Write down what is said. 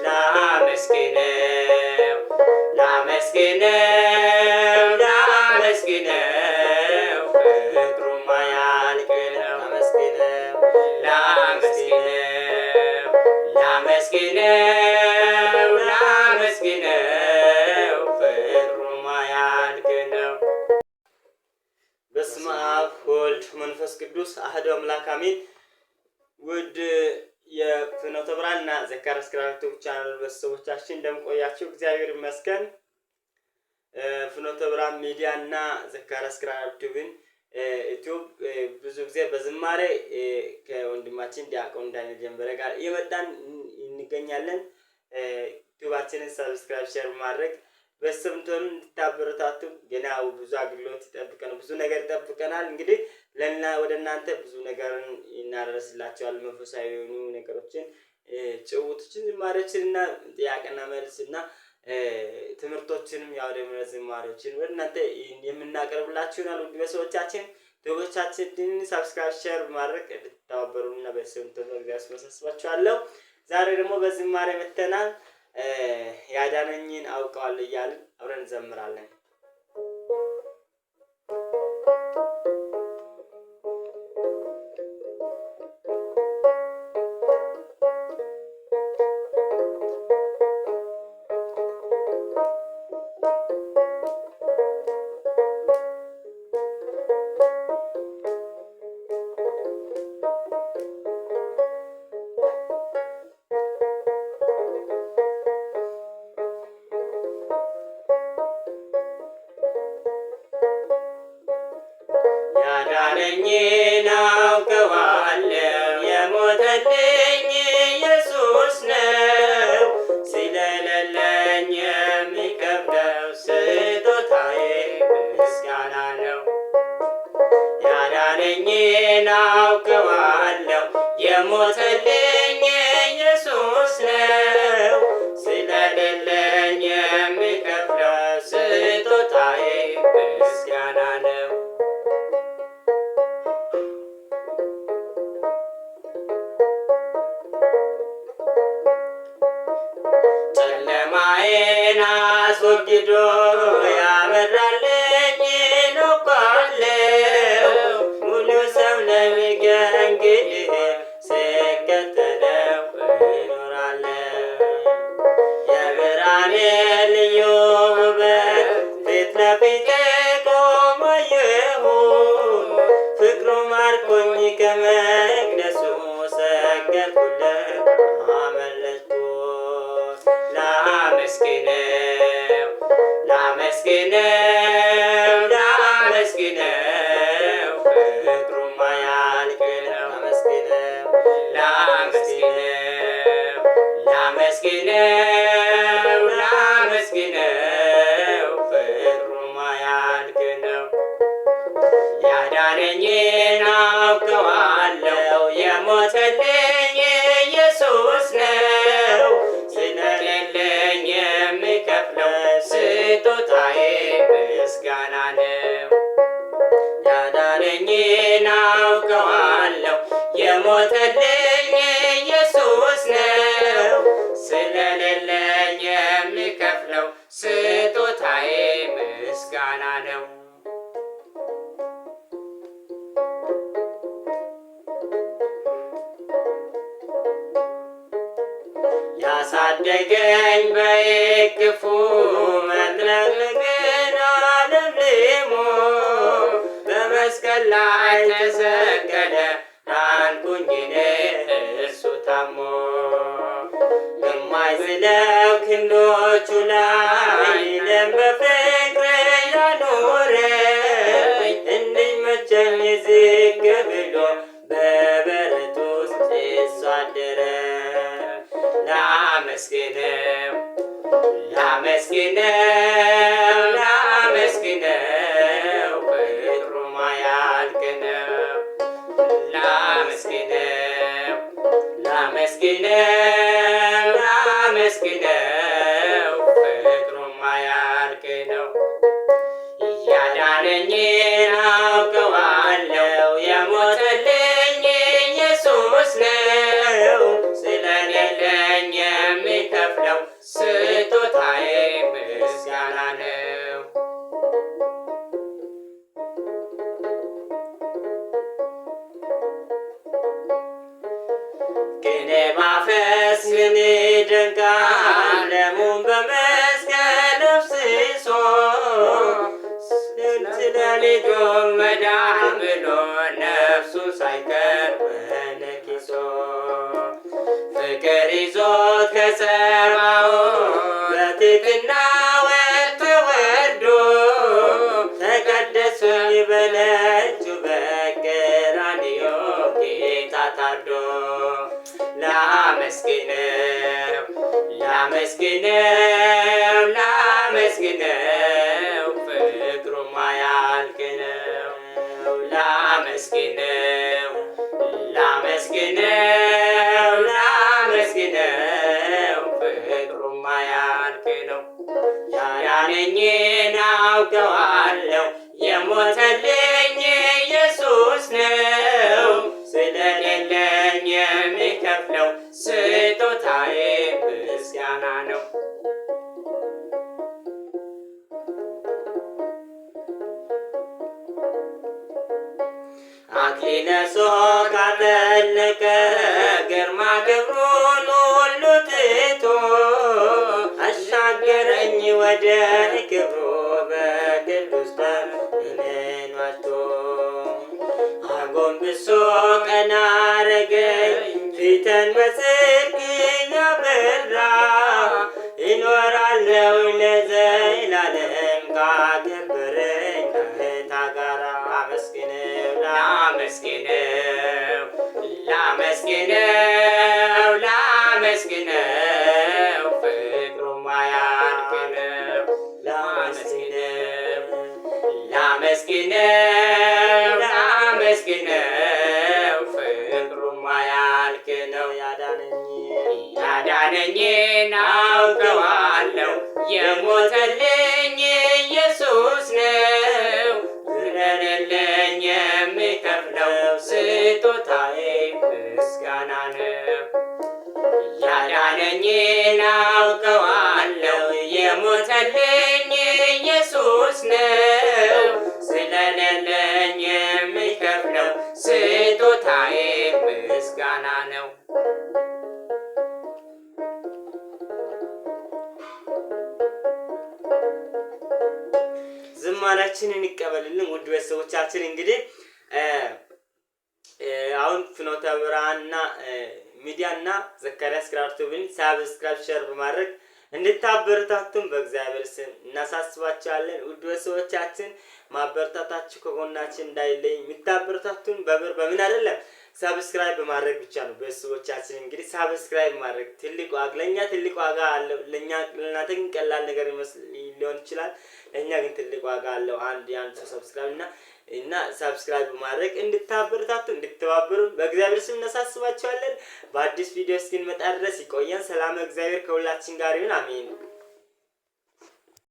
ላመስግነው ላመስግነው ላመስግነው ፍቅሩማ ያልቅ ነው። ላመስግነው ላመስግነው ላመስግነው ፍቅሩማ ያልቅ ነው። በስመ አብ ወወልድ ወመንፈስ ቅዱስ አሐዱ አምላክ አሜን። ውድ የፍኖተ ብርሃንና ዘካርያስ ክራር ቻናል ቤተሰቦቻችን እንደምቆያችሁ እግዚአብሔር ይመስገን። ፍኖተ ብርሃን ሚዲያ እና ዘካርያስ ክራር ዩቲዩብ ብዙ ጊዜ በዝማሬ ከወንድማችን ዲያቆን ዳንኤል ጀንበረ ጋር እየመጣን እንገኛለን። ዩቲዩባችንን ሰብስክራይብ፣ ሼር ማድረግ በስምንቶን እንድታበረታቱ ገና ብዙ አገልግሎት ይጠብቀናል፣ ብዙ ነገር ይጠብቀናል። እንግዲህ ለና ወደ እናንተ ብዙ ነገርን እናደርስላችኋለን። መንፈሳዊ የሆኑ ነገሮችን፣ ጭውውቶችን፣ ዝማሬዎችንና ጥያቄና መልስና ትምህርቶችንም ያው ደግሞ ዝማሬዎችን ወደ እናንተ የምናቀርብላችሁ ነው። ውድ ቤተሰቦቻችን ዩቲዩባችንን ሰብስክራይብ፣ ሼር ማድረግ እንድትተባበሩና በስምንቶን ያስመሰስባችኋለሁ። ዛሬ ደግሞ በዝማሬ መተናል። ያዳነኝን አውቀዋለሁ እያልን አብረን እንዘምራለን። ያዳነኝን አውቀዋለሁ የሞተልኝ ኢየሱስ ነው። ስለሌለኝ የሚከብደው ስጦታዬ ምስጋና ነው። ያዳነኝን አውቀዋለሁ የሞተልኝ ኢየሱስ ነው። ስለሌለኝ የሚከብደው ስጦታዬ ምስጋና ነው። ጨለማዬን አስወግዶ ያበራልኝ አውቃለሁ። ሙሉ ሰው ነኝ ከእንግዲህ ስከተለው እኖራለሁ። የብርሃኔ ልዩ ውበት ፊት ለፊቴ ቆሞ አየሁ። ፍቅሩ ማርኮኝ ከመቅደሱ ሰገድኩለት አመለጥኩት። ላመስግነው ላመስግነው ላመስግነው ፍቅሩማ ያልቅ ነው። ላመስግነው ላመስግነው ላመስግነው ፍቅሩማ ያልቅ ነው። ያዳነኝን አውቀዋለሁ የሞተልኝ ኢየሱስ ነው። ስለሌለኝ የሚከፍለው ስጦታዬ ምስጋና ነው። ያዳነኝን አውቀዋለሁ የሞተልኝ ኢየሱስ ነው። ስለሌለኝ የሚከፍለው ስጦታዬ ምስጋና ነው። ያሳደገኝ በእቅፉ መጥለቅለቅን አለምልሞ በመስቀል ላይ ተሰቀለ ዳንኩኝ እኔ እርሱ ታሞ። በማይዝለው ክንዶቹ ላይ ደም በፍቅር ያኖረኝ እንዲመቸኝ ዝቅ ብሎ በበረት ውስጥ እሱ አደረ። ላመስግነው ላመስግነው ላመስግነው ፍቅሩማ ያልቅ ነው። ላመስግነው ላመስግነው ላመስግነው ፍቅሩማ ያልቅ ነው። ያዳነኝን አውቀዋለሁ የሞተልኝ ኢየሱስ ነው። ስለሌለኝ የሚከፍለው ስጦታዬ ምስጋና ነው። ቅኔ ማፈስ ምን ይደንቃል ደሙን በመስቀል አፍስሶ ስለልጁ መዳን ብሎ ነፍሱ ሳይቀር በነኪሶ ፍቅር ይዞት ከጸባዖት በትሕትና ወጥቶ ወርዶ ተቀደስኩኝ በነጩ በቀራንዮ ጌታ ታርዶ ላመስግነው ላመስግነው ላመስግነው ፍቅሩ ማያልቅ ነው። ላመስግነው ላመስግነው ላመስግነው ፍቅሩ ማያልቅ ነው። ያዳነኝን አውቀዋለሁ የሞተልኝ ኢየሱስ ነው። ስለሌለኝ የሚከፍለው ስጦታዬ ምስጋና ነው። አክሊለ ሦክ አጠለቀ ግርማ ክብሩን ሁሉ ትቶ አሻገረኝ ወደ ክብሩ በቅዱስ ደሙን ዋጅቶ አጎንብሶ ቀና አረገኝ ፊቴን በጽድቅ ያበራ እኖራለሁ ለዘላለም ካከበረኝ ከጌታ ጋር። ላመስግነው ላመስግነው ላመስግነው ላመስግነው ፍቅሩ ማያልቅ ነው። ላመስግነው ላመስግነው ላመስግነው ፍቅሩ ማያልቅ ነው። ያዳነኝን አውቀዋለሁ የሞተልኝ ኢየሱስ ነው። ስለሌለኝ የሚከፍለው ስጦታዬ ምስጋና ነው። ያዳነኝን አውቀዋለሁ የሞተልኝ ኢየሱስ ነው። ስለሌለኝ የሚከፍለው ስጦታዬ ምስጋና ነው። ዝማሬያችንን ይቀበልልን ውድ ቤተሰቦቻችን። እንግዲህ አሁን ፍኖተ ብርሃንና ሚዲያና ዘካርያስ ክራፍቶብን ሳብስክራይብ ሼር በማድረግ እንድታበረታቱን በእግዚአብሔር ስም እናሳስባችኋለን። ውድ ቤተሰቦቻችን ማበረታታችሁ ከጎናችን እንዳይለይ። የምታበረታቱን በብር በምን አይደለም ሳብስክራይብ በማድረግ ብቻ ነው። ቤተሰቦቻችን እንግዲህ ሳብስክራይብ ማድረግ ትልቅ ዋጋ ለኛ ትልቅ ዋጋ አለው። ለእናንተ ግን ቀላል ነገር ሊሆን ይችላል፣ ለእኛ ግን ትልቅ ዋጋ አለው። አንድ ሰው ሰብስክራይብ እና ሳብስክራይብ በማድረግ እንድታበረታቱ እንድትተባበሩ በእግዚአብሔር ስም እናሳስባችኋለን። በአዲስ ቪዲዮ እስክንመጣ ድረስ ይቆየን። ሰላም እግዚአብሔር ከሁላችን ጋር ይሁን። አሜን።